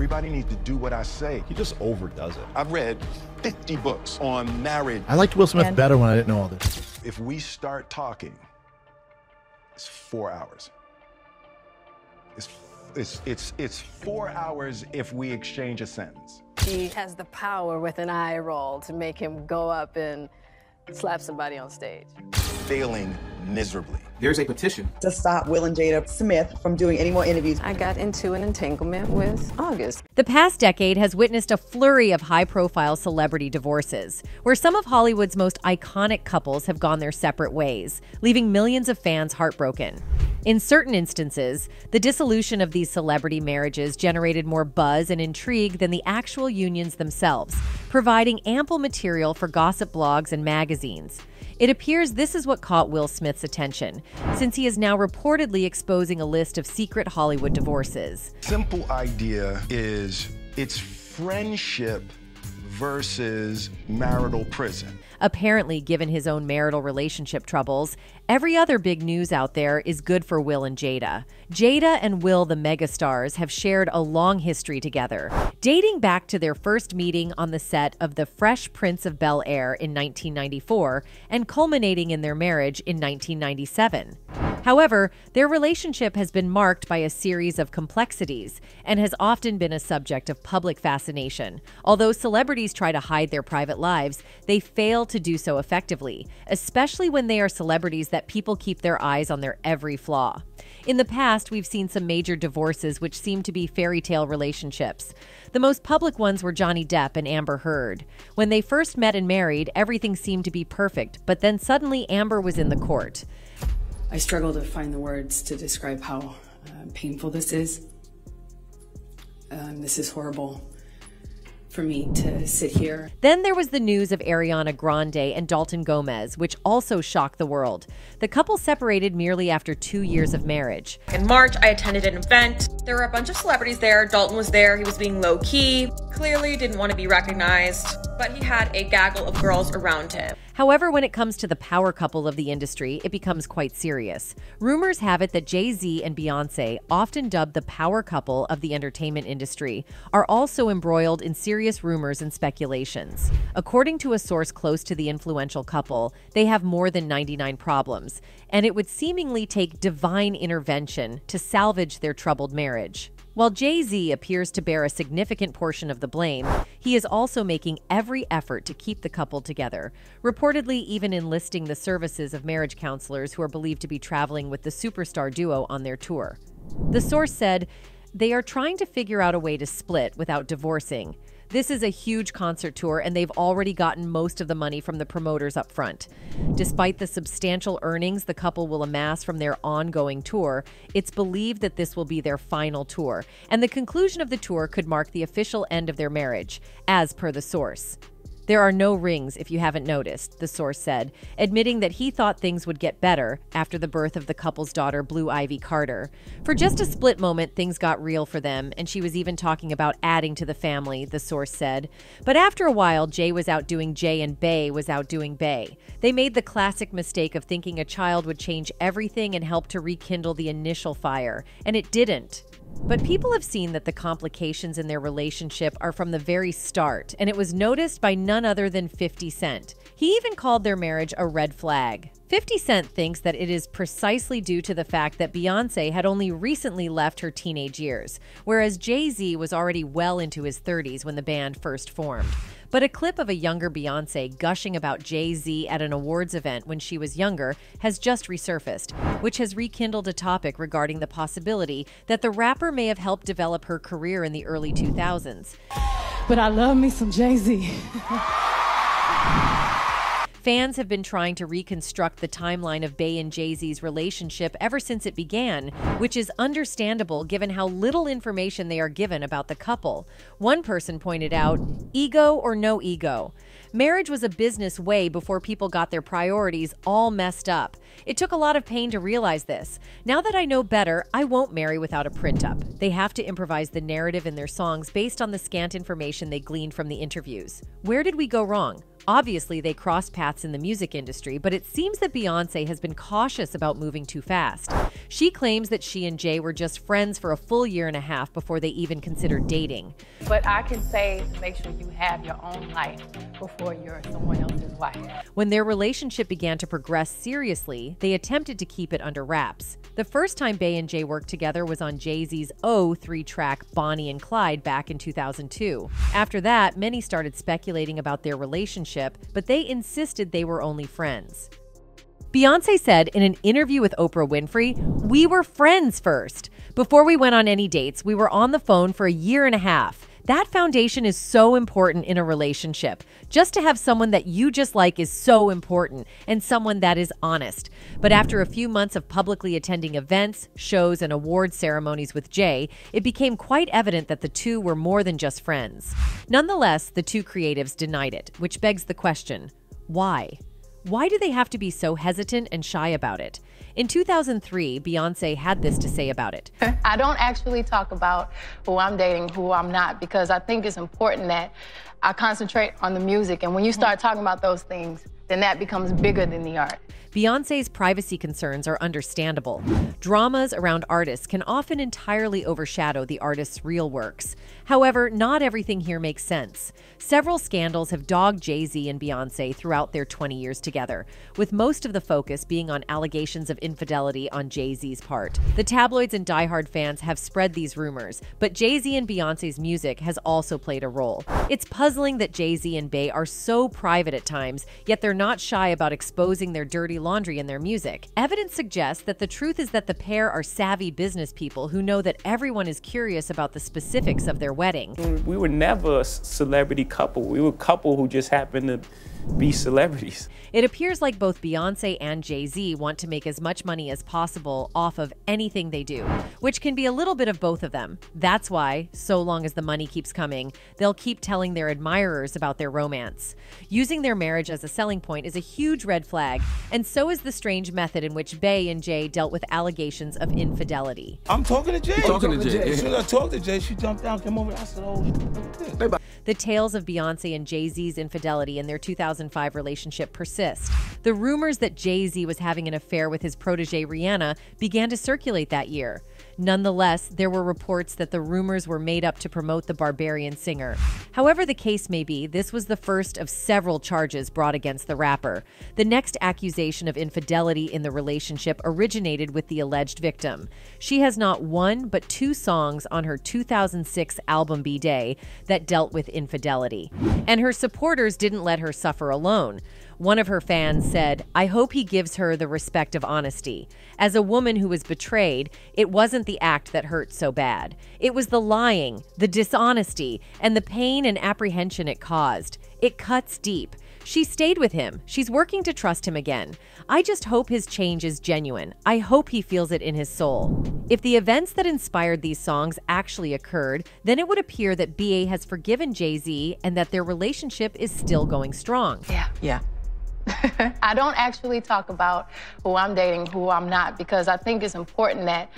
Everybody needs to do what I say. He just overdoes it. I've read 50 books on marriage. I liked Will Smith better when I didn't know all this. If we start talking, it's 4 hours. It's 4 hours if we exchange a sentence. He has the power with an eye roll to make him go up and slap somebody on stage. Failing miserably. There's a petition to stop Will and Jada Smith from doing any more interviews. I got into an entanglement with August. The past decade has witnessed a flurry of high-profile celebrity divorces, where some of Hollywood's most iconic couples have gone their separate ways, leaving millions of fans heartbroken. In certain instances, the dissolution of these celebrity marriages generated more buzz and intrigue than the actual unions themselves, providing ample material for gossip blogs and magazines. It appears this is what caught Will Smith's attention, since he is now reportedly exposing a list of secret Hollywood divorces. Simple idea is it's friendship versus marital prison. Apparently, given his own marital relationship troubles, every other big news out there is good for Will and Jada. Jada and Will, the megastars, have shared a long history together, dating back to their first meeting on the set of The Fresh Prince of Bel-Air in 1994 and culminating in their marriage in 1997. However, their relationship has been marked by a series of complexities and has often been a subject of public fascination. Although celebrities try to hide their private lives, they fail to do so effectively, especially when they are celebrities that people keep their eyes on their every flaw. In the past, we've seen some major divorces which seem to be fairy tale relationships. The most public ones were Johnny Depp and Amber Heard. When they first met and married, everything seemed to be perfect, but then suddenly Amber was in the court. I struggle to find the words to describe how painful this is. This is horrible for me to sit here. Then there was the news of Ariana Grande and Dalton Gomez, which also shocked the world. The couple separated merely after 2 years of marriage. In March, I attended an event. There were a bunch of celebrities there. Dalton was there. He was being low-key. Clearly didn't want to be recognized, but he had a gaggle of girls around him. However, when it comes to the power couple of the industry, it becomes quite serious. Rumors have it that Jay-Z and Beyonce, often dubbed the power couple of the entertainment industry, are also embroiled in serious rumors and speculations. According to a source close to the influential couple, they have more than 99 problems, and it would seemingly take divine intervention to salvage their troubled marriage. While Jay-Z appears to bear a significant portion of the blame, he is also making every effort to keep the couple together, reportedly even enlisting the services of marriage counselors who are believed to be traveling with the superstar duo on their tour. The source said, "They are trying to figure out a way to split without divorcing. This is a huge concert tour, and they've already gotten most of the money from the promoters up front. Despite the substantial earnings the couple will amass from their ongoing tour, it's believed that this will be their final tour, and the conclusion of the tour could mark the official end of their marriage, as per the source. There are no rings, if you haven't noticed," the source said, admitting that he thought things would get better after the birth of the couple's daughter, Blue Ivy Carter. For just a split moment, things got real for them, and she was even talking about adding to the family, the source said. But after a while, Jay was outdoing Jay and Bey was outdoing Bey. They made the classic mistake of thinking a child would change everything and help to rekindle the initial fire, and it didn't. But people have seen that the complications in their relationship are from the very start, and it was noticed by none other than 50 Cent. He even called their marriage a red flag. 50 Cent thinks that it is precisely due to the fact that Beyonce had only recently left her teenage years, whereas Jay-Z was already well into his 30s when the band first formed. But a clip of a younger Beyonce gushing about Jay-Z at an awards event when she was younger has just resurfaced, which has rekindled a topic regarding the possibility that the rapper may have helped develop her career in the early 2000s. But I love me some Jay-Z. Fans have been trying to reconstruct the timeline of Bey and Jay-Z's relationship ever since it began, which is understandable given how little information they are given about the couple. One person pointed out, ego or no ego. Marriage was a business way before people got their priorities all messed up, It took a lot of pain to realize this. Now that I know better, I won't marry without a print-up. They have to improvise the narrative in their songs based on the scant information they gleaned from the interviews. Where did we go wrong? Obviously, they crossed paths in the music industry, but it seems that Beyoncé has been cautious about moving too fast. She claims that she and Jay were just friends for a full year and a half before they even considered dating. But I can say to make sure you have your own life before you're someone else's wife. When their relationship began to progress seriously, they attempted to keep it under wraps. The first time Bey and Jay worked together was on Jay-Z's O 3-track Bonnie and Clyde back in 2002. After that, many started speculating about their relationship, but they insisted they were only friends. Beyoncé said in an interview with Oprah Winfrey, "We were friends first. Before we went on any dates, we were on the phone for a year and a half. That foundation is so important in a relationship. Just to have someone that you just like is so important, and someone that is honest." But after a few months of publicly attending events, shows, and award ceremonies with Jay, it became quite evident that the two were more than just friends. Nonetheless, the two creatives denied it, which begs the question, why? Why do they have to be so hesitant and shy about it? In 2003, Beyoncé had this to say about it. I don't actually talk about who I'm dating, who I'm not, because I think it's important that I concentrate on the music. And when you start talking about those things, then that becomes bigger than the art. Beyoncé's privacy concerns are understandable. Dramas around artists can often entirely overshadow the artist's real works. However, not everything here makes sense. Several scandals have dogged Jay-Z and Beyoncé throughout their 20 years together, with most of the focus being on allegations of infidelity on Jay-Z's part. The tabloids and diehard fans have spread these rumors, but Jay-Z and Beyoncé's music has also played a role. It's puzzling that Jay-Z and Bey are so private at times, yet they're not shy about exposing their dirty laundry in their music. Evidence suggests that the truth is that the pair are savvy business people who know that everyone is curious about the specifics of their wedding. We were never a celebrity couple. We were a couple who just happened to be celebrities. It appears like both Beyoncé and Jay-Z want to make as much money as possible off of anything they do, which can be a little bit of both of them. That's why, so long as the money keeps coming, they'll keep telling their admirers about their romance. Using their marriage as a selling point is a huge red flag, and so is the strange method in which Bey and Jay dealt with allegations of infidelity. I'm talking to Jay. As soon as I talked to Jay, she jumped down, came over, I said, oh, shit. The tales of Beyoncé and Jay-Z's infidelity in their 2005 relationship persist. The rumors that Jay-Z was having an affair with his protege Rihanna began to circulate that year. Nonetheless, there were reports that the rumors were made up to promote the Barbarian singer. However the case may be, this was the first of several charges brought against the rapper. The next accusation of infidelity in the relationship originated with the alleged victim. She has not one, but two songs on her 2006 album B-Day that dealt with infidelity. And her supporters didn't let her suffer alone. One of her fans said, "I hope he gives her the respect of honesty. As a woman who was betrayed, it wasn't the act that hurt so bad. It was the lying, the dishonesty, and the pain and apprehension it caused. It cuts deep. She stayed with him. She's working to trust him again. I just hope his change is genuine. I hope he feels it in his soul." If the events that inspired these songs actually occurred, then it would appear that BA has forgiven Jay-Z and that their relationship is still going strong. Yeah. I don't actually talk about who I'm dating, who I'm not, because I think it's important that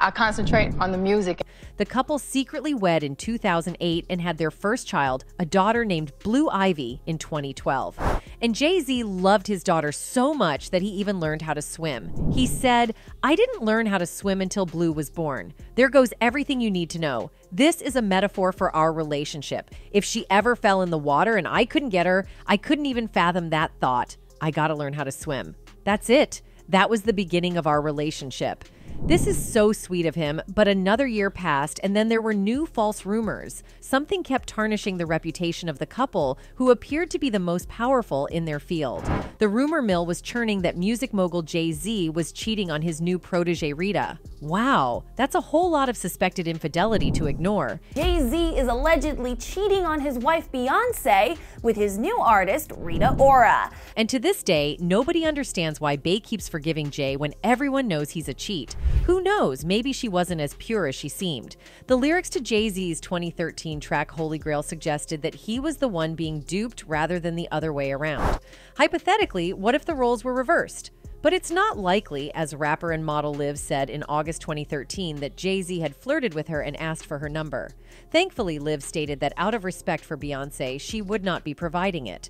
I concentrate on the music. The couple secretly wed in 2008 and had their first child, a daughter named Blue Ivy, in 2012. And Jay-Z loved his daughter so much that he even learned how to swim. He said, "I didn't learn how to swim until Blue was born. There goes everything you need to know. This is a metaphor for our relationship. If she ever fell in the water and I couldn't get her, I couldn't even fathom that thought. I gotta learn how to swim." That's it. That was the beginning of our relationship. This is so sweet of him, but another year passed and then there were new false rumors. Something kept tarnishing the reputation of the couple, who appeared to be the most powerful in their field. The rumor mill was churning that music mogul Jay-Z was cheating on his new protege Rita. Wow, that's a whole lot of suspected infidelity to ignore. Jay-Z is allegedly cheating on his wife Beyoncé with his new artist Rita Ora. And to this day, nobody understands why Bey keeps forgiving Jay when everyone knows he's a cheat. Who knows, maybe she wasn't as pure as she seemed. The lyrics to Jay-Z's 2013 track Holy Grail suggested that he was the one being duped rather than the other way around. Hypothetically, what if the roles were reversed? But it's not likely, as rapper and model Liv said in August 2013, that Jay-Z had flirted with her and asked for her number. Thankfully, Liv stated that out of respect for Beyoncé, she would not be providing it.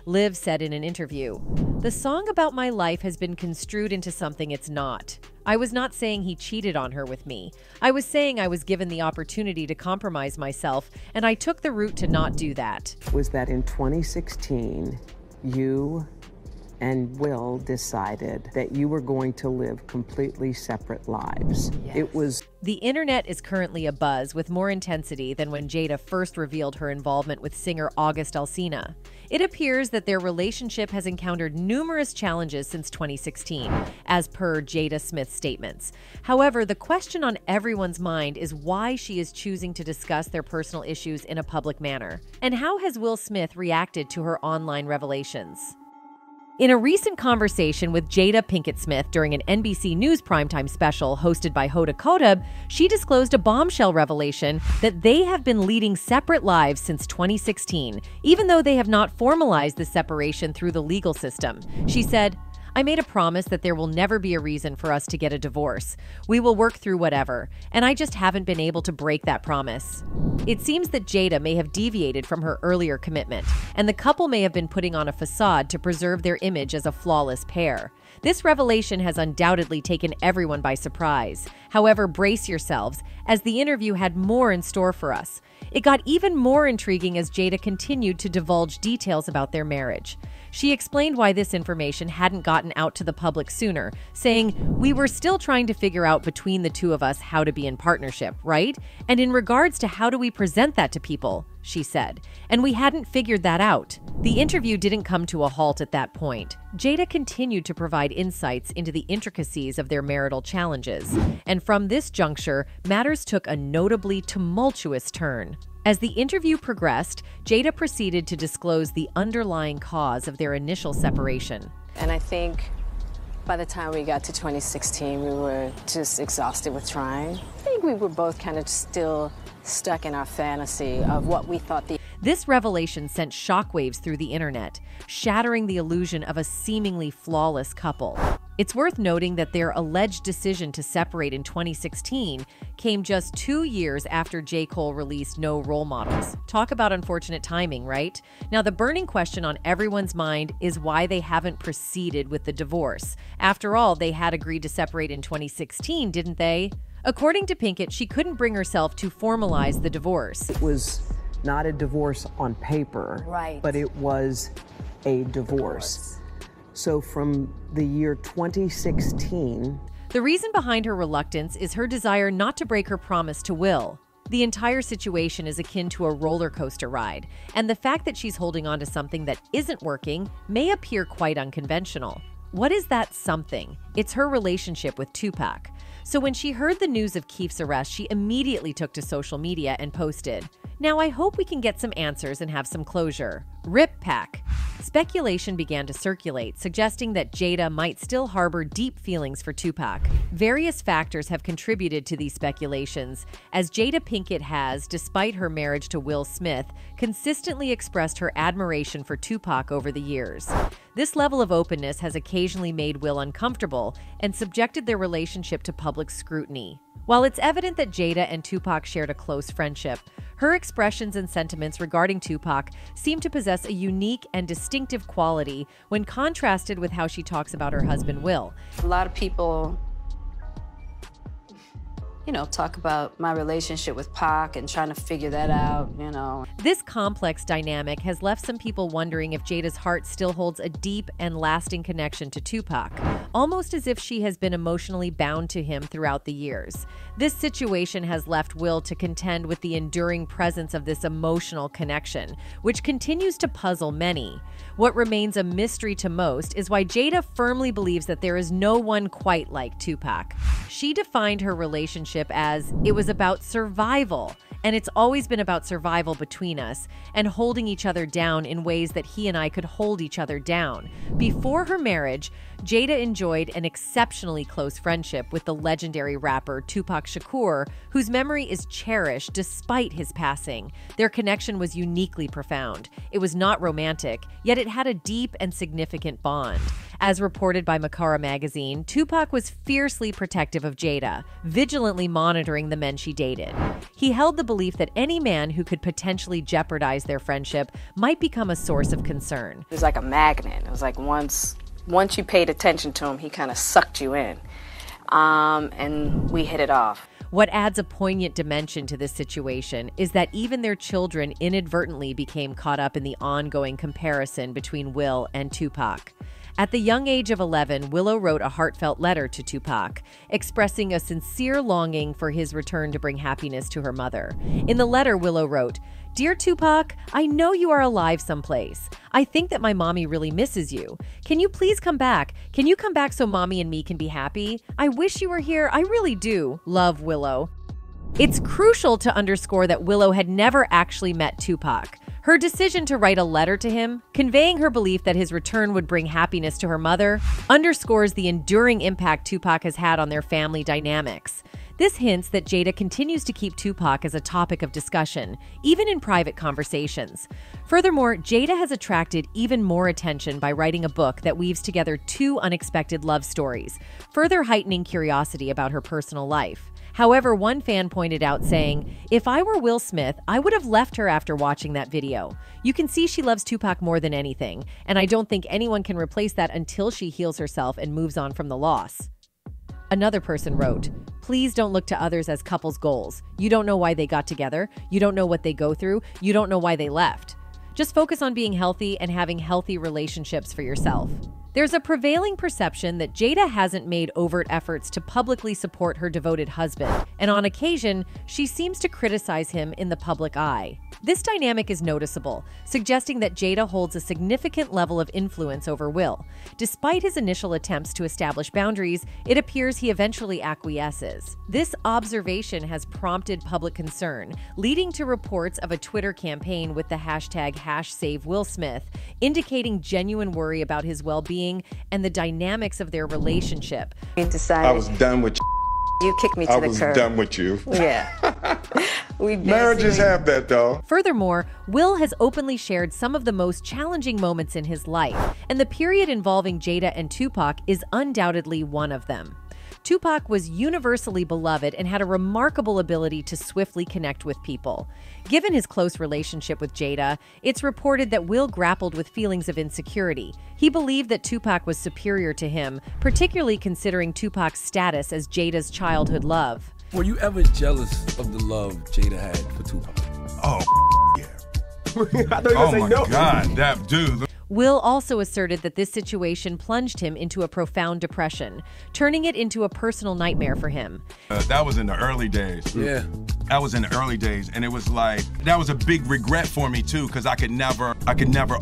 Liv said in an interview, "The song about my life has been construed into something it's not. I was not saying he cheated on her with me. I was saying I was given the opportunity to compromise myself, and I took the route to not do that." Was that in 2016, you and Will decided that you were going to live completely separate lives. Yes. It was... The internet is currently abuzz with more intensity than when Jada first revealed her involvement with singer August Alsina. It appears that their relationship has encountered numerous challenges since 2016, as per Jada Smith's statements. However, the question on everyone's mind is why she is choosing to discuss their personal issues in a public manner. And how has Will Smith reacted to her online revelations? In a recent conversation with Jada Pinkett Smith during an NBC News primetime special hosted by Hoda Kotb, she disclosed a bombshell revelation that they have been leading separate lives since 2016, even though they have not formalized the separation through the legal system. She said, "I made a promise that there will never be a reason for us to get a divorce. We will work through whatever, and I just haven't been able to break that promise." It seems that Jada may have deviated from her earlier commitment, and the couple may have been putting on a facade to preserve their image as a flawless pair. This revelation has undoubtedly taken everyone by surprise. However, brace yourselves, as the interview had more in store for us. It got even more intriguing as Jada continued to divulge details about their marriage. She explained why this information hadn't gotten out to the public sooner, saying, "We were still trying to figure out between the two of us how to be in partnership, right? And in regards to how do we present that to people," she said, "and we hadn't figured that out." The interview didn't come to a halt at that point. Jada continued to provide insights into the intricacies of their marital challenges. And from this juncture, matters took a notably tumultuous turn. As the interview progressed, Jada proceeded to disclose the underlying cause of their initial separation. And I think by the time we got to 2016, we were just exhausted with trying. I think we were both kind of still stuck in our fantasy of what we thought the... This revelation sent shockwaves through the internet, shattering the illusion of a seemingly flawless couple. It's worth noting that their alleged decision to separate in 2016 came just 2 years after J. Cole released No Role Models. Talk about unfortunate timing, right? Now, the burning question on everyone's mind is why they haven't proceeded with the divorce. After all, they had agreed to separate in 2016, didn't they? According to Pinkett, she couldn't bring herself to formalize the divorce. It was not a divorce on paper, right, but it was a divorce. So from the year 2016... The reason behind her reluctance is her desire not to break her promise to Will. The entire situation is akin to a roller coaster ride, and the fact that she's holding on to something that isn't working may appear quite unconventional. What is that something? It's her relationship with Tupac. So when she heard the news of Keef's arrest, she immediately took to social media and posted, "Now I hope we can get some answers and have some closure. Rip Pac." Speculation began to circulate, suggesting that Jada might still harbor deep feelings for Tupac. Various factors have contributed to these speculations, as Jada Pinkett has, despite her marriage to Will Smith, consistently expressed her admiration for Tupac over the years. This level of openness has occasionally made Will uncomfortable and subjected their relationship to public scrutiny. While it's evident that Jada and Tupac shared a close friendship, her expressions and sentiments regarding Tupac seem to possess a unique and distinctive quality when contrasted with how she talks about her husband, Will. A lot of people, talk about my relationship with Pac and trying to figure that out, This complex dynamic has left some people wondering if Jada's heart still holds a deep and lasting connection to Tupac, almost as if she has been emotionally bound to him throughout the years. This situation has left Will to contend with the enduring presence of this emotional connection, which continues to puzzle many. What remains a mystery to most is why Jada firmly believes that there is no one quite like Tupac. She defined her relationship as it was about survival, and it's always been about survival between us and holding each other down in ways that he and I could hold each other down. Before her marriage, Jada enjoyed an exceptionally close friendship with the legendary rapper Tupac Shakur, whose memory is cherished despite his passing. Their connection was uniquely profound. It was not romantic, yet it had a deep and significant bond. As reported by Makara magazine, Tupac was fiercely protective of Jada, vigilantly monitoring the men she dated. He held the belief that any man who could potentially jeopardize their friendship might become a source of concern. It was like a magnet. It was like once you paid attention to him, he kind of sucked you in. And we hit it off. What adds a poignant dimension to this situation is that even their children inadvertently became caught up in the ongoing comparison between Will and Tupac. At the young age of 11, Willow wrote a heartfelt letter to Tupac, expressing a sincere longing for his return to bring happiness to her mother. In the letter, Willow wrote, "Dear Tupac, I know you are alive someplace. I think that my mommy really misses you. Can you please come back? Can you come back so mommy and me can be happy? I wish you were here. I really do. Love, Willow." It's crucial to underscore that Willow had never actually met Tupac. Her decision to write a letter to him, conveying her belief that his return would bring happiness to her mother, underscores the enduring impact Tupac has had on their family dynamics. This hints that Jada continues to keep Tupac as a topic of discussion, even in private conversations. Furthermore, Jada has attracted even more attention by writing a book that weaves together two unexpected love stories, further heightening curiosity about her personal life. However, one fan pointed out saying, "If I were Will Smith, I would have left her after watching that video. You can see she loves Tupac more than anything, and I don't think anyone can replace that until she heals herself and moves on from the loss." Another person wrote, "Please don't look to others as couples' goals. You don't know why they got together. You don't know what they go through. You don't know why they left. Just focus on being healthy and having healthy relationships for yourself." There's a prevailing perception that Jada hasn't made overt efforts to publicly support her devoted husband, and on occasion, she seems to criticize him in the public eye. This dynamic is noticeable, suggesting that Jada holds a significant level of influence over Will. Despite his initial attempts to establish boundaries, it appears he eventually acquiesces. This observation has prompted public concern, leading to reports of a Twitter campaign with the hashtag #SaveWillSmith, indicating genuine worry about his well-being and the dynamics of their relationship. I was done with you. Kicked me to the curb. I was done with you. Yeah. Marriages have that, though. Furthermore, Will has openly shared some of the most challenging moments in his life, and the period involving Jada and Tupac is undoubtedly one of them. Tupac was universally beloved and had a remarkable ability to swiftly connect with people. Given his close relationship with Jada, it's reported that Will grappled with feelings of insecurity. He believed that Tupac was superior to him, particularly considering Tupac's status as Jada's childhood love. Were you ever jealous of the love Jada had for Tupac? Oh, yeah. Oh my God, that dude. Will also asserted that this situation plunged him into a profound depression, turning it into a personal nightmare for him. That was in the early days. Yeah. That was in the early days, and it was like, that was a big regret for me too, because I could never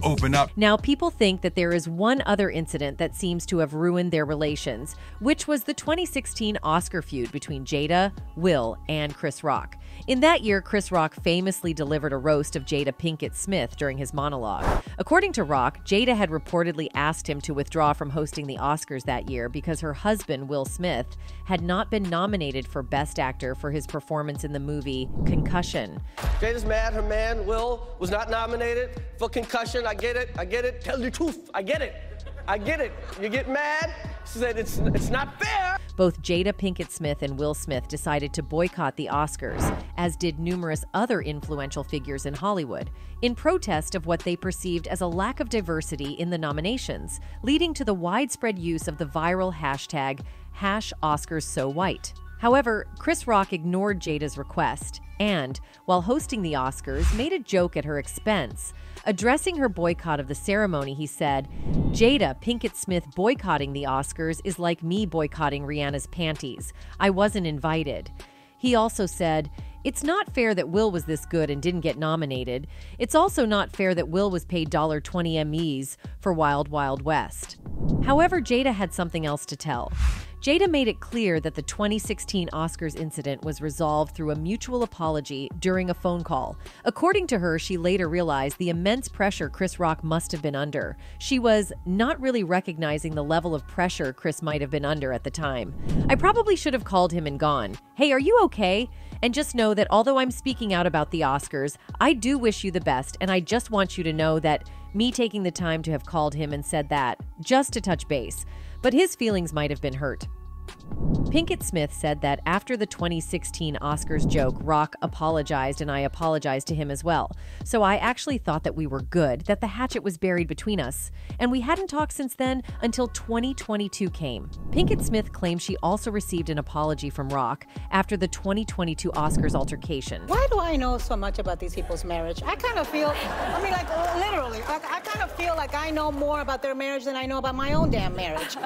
open up. Now, people think that there is one other incident that seems to have ruined their relations, which was the 2016 Oscar feud between Jada, Will, and Chris Rock. In that year, Chris Rock famously delivered a roast of Jada Pinkett Smith during his monologue. According to Rock, Jada had reportedly asked him to withdraw from hosting the Oscars that year because her husband, Will Smith, had not been nominated for Best Actor for his performance in the movie Concussion. Jada's mad her man, Will, was not nominated for Concussion. I get it. Tell the truth. I get it. You get mad? She said it's not fair. Both Jada Pinkett Smith and Will Smith decided to boycott the Oscars, as did numerous other influential figures in Hollywood, in protest of what they perceived as a lack of diversity in the nominations, leading to the widespread use of the viral hashtag #OscarsSoWhite. However, Chris Rock ignored Jada's request and, while hosting the Oscars, made a joke at her expense. Addressing her boycott of the ceremony, he said, "Jada Pinkett Smith boycotting the Oscars is like me boycotting Rihanna's panties. I wasn't invited." He also said, "It's not fair that Will was this good and didn't get nominated. It's also not fair that Will was paid $20 Emmys for Wild Wild West." However, Jada had something else to tell. Jada made it clear that the 2016 Oscars incident was resolved through a mutual apology during a phone call. According to her, she later realized the immense pressure Chris Rock must have been under. She was not really recognizing the level of pressure Chris might have been under at the time. "I probably should have called him and gone, 'Hey, are you okay?' And just know that although I'm speaking out about the Oscars, I do wish you the best, and I just want you to know that me taking the time to have called him and said that, just to touch base, but his feelings might have been hurt. Pinkett Smith said that after the 2016 Oscars joke, Rock apologized and I apologized to him as well. So I actually thought that we were good, that the hatchet was buried between us. And we hadn't talked since then until 2022 came. Pinkett Smith claimed she also received an apology from Rock after the 2022 Oscars altercation. Why do I know so much about these people's marriage? I kind of feel, I mean, like, literally, I kind of feel like I know more about their marriage than I know about my own damn marriage.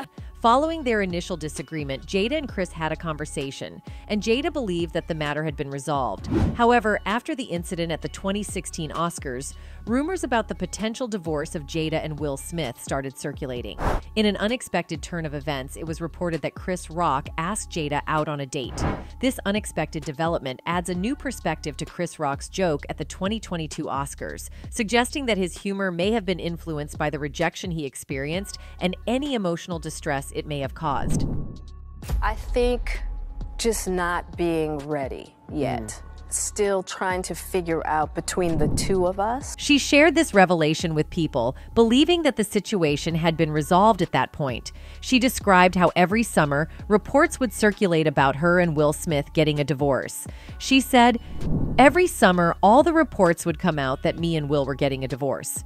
Following their initial disagreement, Jada and Chris had a conversation, and Jada believed that the matter had been resolved. However, after the incident at the 2016 Oscars, rumors about the potential divorce of Jada and Will Smith started circulating. In an unexpected turn of events, it was reported that Chris Rock asked Jada out on a date. This unexpected development adds a new perspective to Chris Rock's joke at the 2022 Oscars, suggesting that his humor may have been influenced by the rejection he experienced and any emotional distress it may have caused. I think just not being ready yet. Still trying to figure out between the two of us. She shared this revelation with people, believing that the situation had been resolved at that point. She described how every summer, reports would circulate about her and Will Smith getting a divorce. She said, every summer, all the reports would come out that me and Will were getting a divorce.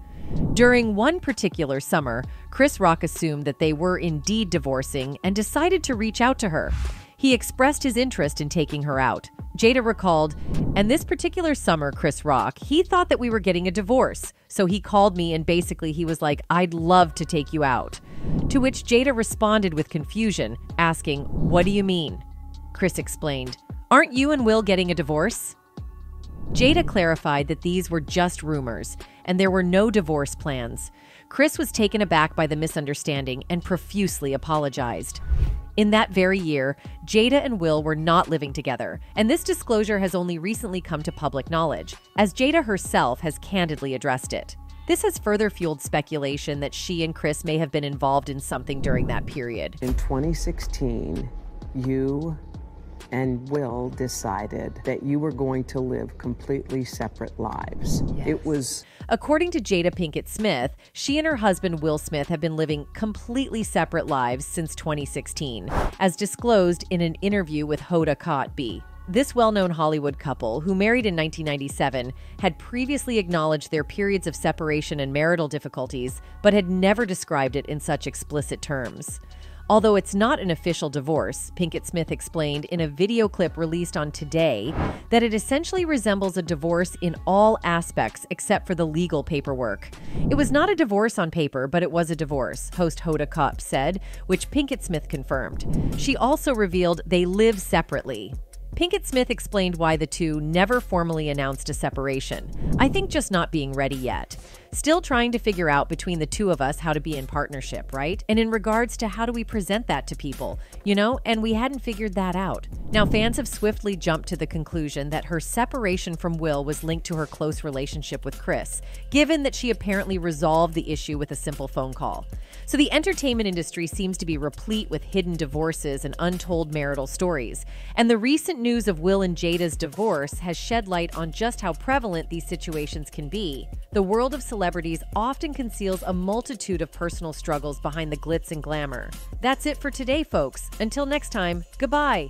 During one particular summer, Chris Rock assumed that they were indeed divorcing and decided to reach out to her. He expressed his interest in taking her out. Jada recalled, and this particular summer, Chris Rock, he thought that we were getting a divorce. So he called me and basically he was like, I'd love to take you out. To which Jada responded with confusion, asking, what do you mean? Chris explained, aren't you and Will getting a divorce? Jada clarified that these were just rumors, and there were no divorce plans. Chris was taken aback by the misunderstanding and profusely apologized. In that very year, Jada and Will were not living together, and this disclosure has only recently come to public knowledge, as Jada herself has candidly addressed it. This has further fueled speculation that she and Chris may have been involved in something during that period. In 2016, you and Will decided that you were going to live completely separate lives. Yes. It was... According to Jada Pinkett Smith, she and her husband Will Smith have been living completely separate lives since 2016, as disclosed in an interview with Hoda Kotb. This well-known Hollywood couple, who married in 1997, had previously acknowledged their periods of separation and marital difficulties, but had never described it in such explicit terms. Although it's not an official divorce, Pinkett Smith explained in a video clip released on Today that it essentially resembles a divorce in all aspects except for the legal paperwork. It was not a divorce on paper, but it was a divorce, host Hoda Kotb said, which Pinkett Smith confirmed. She also revealed they live separately. Pinkett Smith explained why the two never formally announced a separation. I think just not being ready yet. Still trying to figure out between the two of us how to be in partnership, right? And in regards to how do we present that to people, you know? And we hadn't figured that out. Now, fans have swiftly jumped to the conclusion that her separation from Will was linked to her close relationship with Chris, given that she apparently resolved the issue with a simple phone call. So the entertainment industry seems to be replete with hidden divorces and untold marital stories. And the recent news of Will and Jada's divorce has shed light on just how prevalent these situations can be. The world of celebrities often conceals a multitude of personal struggles behind the glitz and glamour. That's it for today, folks. Until next time, goodbye.